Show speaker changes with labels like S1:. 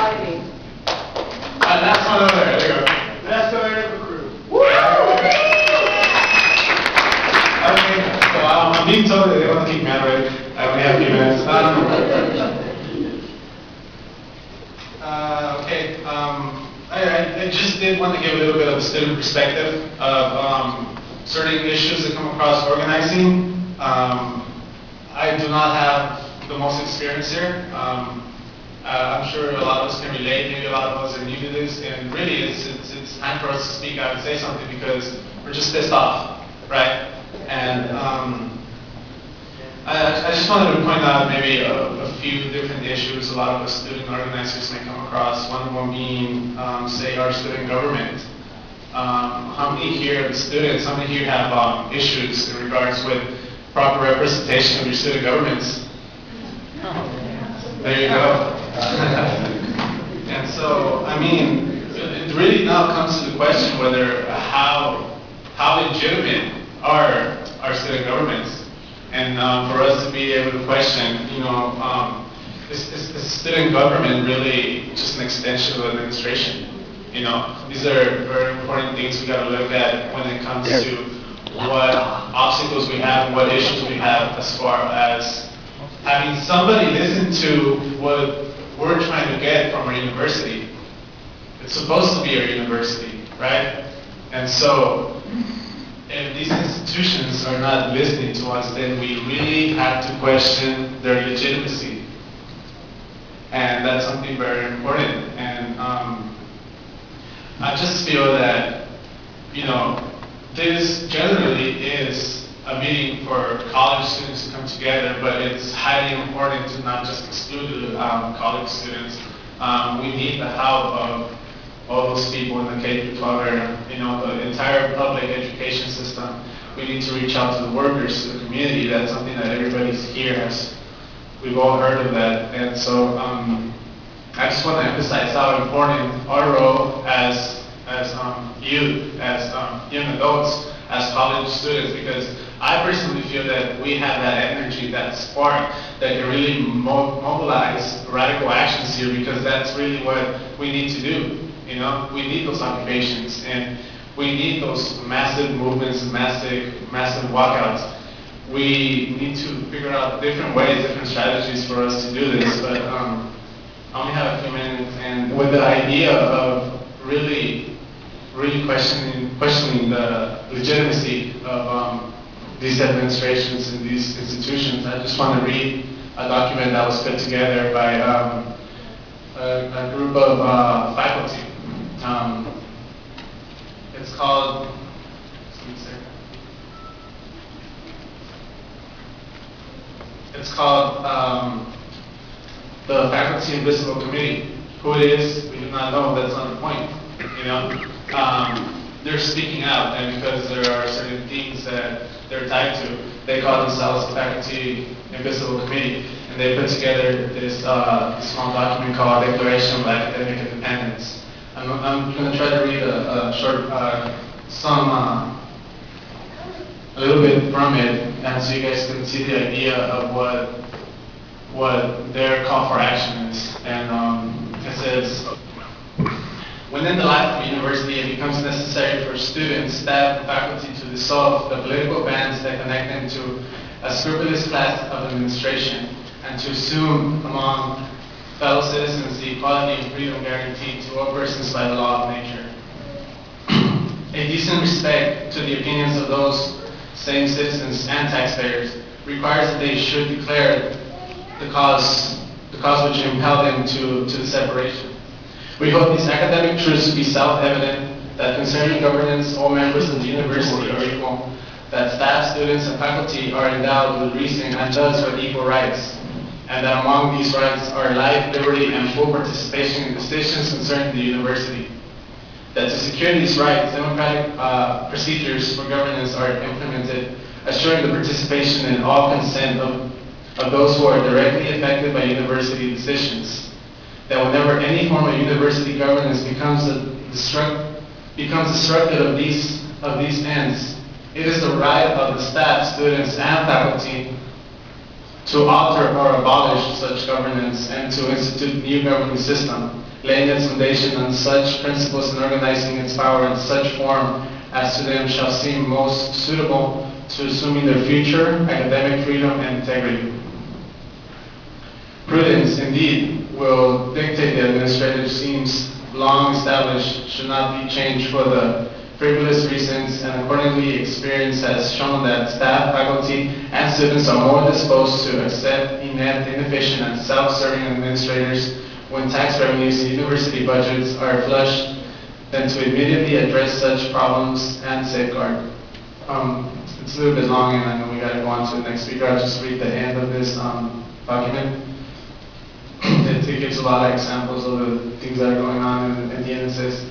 S1: driving.
S2: That's one over there. There you go.
S3: That's the way of a crew.
S2: Okay, so I'm being told that they want to keep me out, right? I only have a few minutes. I just did want to give a little bit of a student perspective of certain issues that come across organizing. I do not have the most experience here. I'm sure a lot of us can relate, maybe a lot of us are new to this, and really it's time for us to speak out and say something because we're just pissed off, right? And I just wanted to point out maybe a few different issues a lot of us student organizers may come across, one of them being, say, our student government. How many here are the students, how many here have issues in regards with proper representation of your student governments? There you go. And so, I mean, it really now comes to the question whether how legitimate are our student governments, and for us to be able to question, you know, is student government really just an extension of administration? You know, these are very important things we got to look at when it comes to what obstacles we have and what issues we have as far as having somebody listen to what we're trying to get from our university. It's supposed to be our university, right? And so, if these institutions are not listening to us, then we really have to question their legitimacy. And that's something very important. And I just feel that, you know, this generally is a meeting for college students to come together, but it's highly important to not just exclude college students. We need the help of all those people in the K-12 area, you know, the entire public education system. We need to reach out to the workers, to the community. That's something that everybody here has. We've all heard of that. And so I just want to emphasize how important our role as youth, as young adults, as college students, because I personally feel that we have that energy, that spark that can really mobilize radical actions here, because that's really what we need to do. You know, we need those occupations, and we need those massive movements, massive walkouts. We need to figure out different ways, different strategies for us to do this, but I only have a few minutes, and with the idea of really questioning the legitimacy of these administrations and these institutions, I just want to read a document that was put together by a group of faculty. It's called, the Faculty Invisible Committee. Who it is, we do not know. That's not the point. You know, they're speaking out, and because there are certain things that they're tied to, they call themselves the Faculty Invisible Committee, and they put together this small document called Declaration of Academic Independence. I'm going to try to read a short, a little bit from it, and so you guys can see the idea of what their call for action is. And it says, within the life of a university, it becomes necessary for students, staff, and faculty to dissolve the political bands that connect them to a scrupulous class of administration, and to assume among fellow citizens the equality and freedom guaranteed to all persons by the law of nature. A decent respect to the opinions of those same citizens and taxpayers requires that they should declare the cause which impelled them to the separation. We hope these academic truths to be self-evident, that concerning governance, all members of the university are equal, that staff, students, and faculty are endowed with reason and thus with equal rights, and that among these rights are life, liberty, and full participation in decisions concerning the university. That to secure these rights, democratic procedures for governance are implemented, assuring the participation and all consent of those who are directly affected by university decisions. That whenever any form of university governance becomes destructive of these ends, it is the right of the staff, students, and faculty to alter or abolish such governance and to institute new governing system, laying its foundation on such principles and organizing its power in such form as to them shall seem most suitable to assuming their future, academic freedom, and integrity. Prudence, indeed, will dictate the administrative schemes long established should not be changed for the frivolous reasons, and accordingly experience has shown that staff, faculty, and students are more disposed to accept inept, inefficient, and self-serving administrators when tax revenues and university budgets are flushed than to immediately address such problems and safeguard. It's a little bit long, and I know we got to go on to the next speaker. I'll just read the end of this document. It gives a lot of examples of the things that are going on, and at the end it says,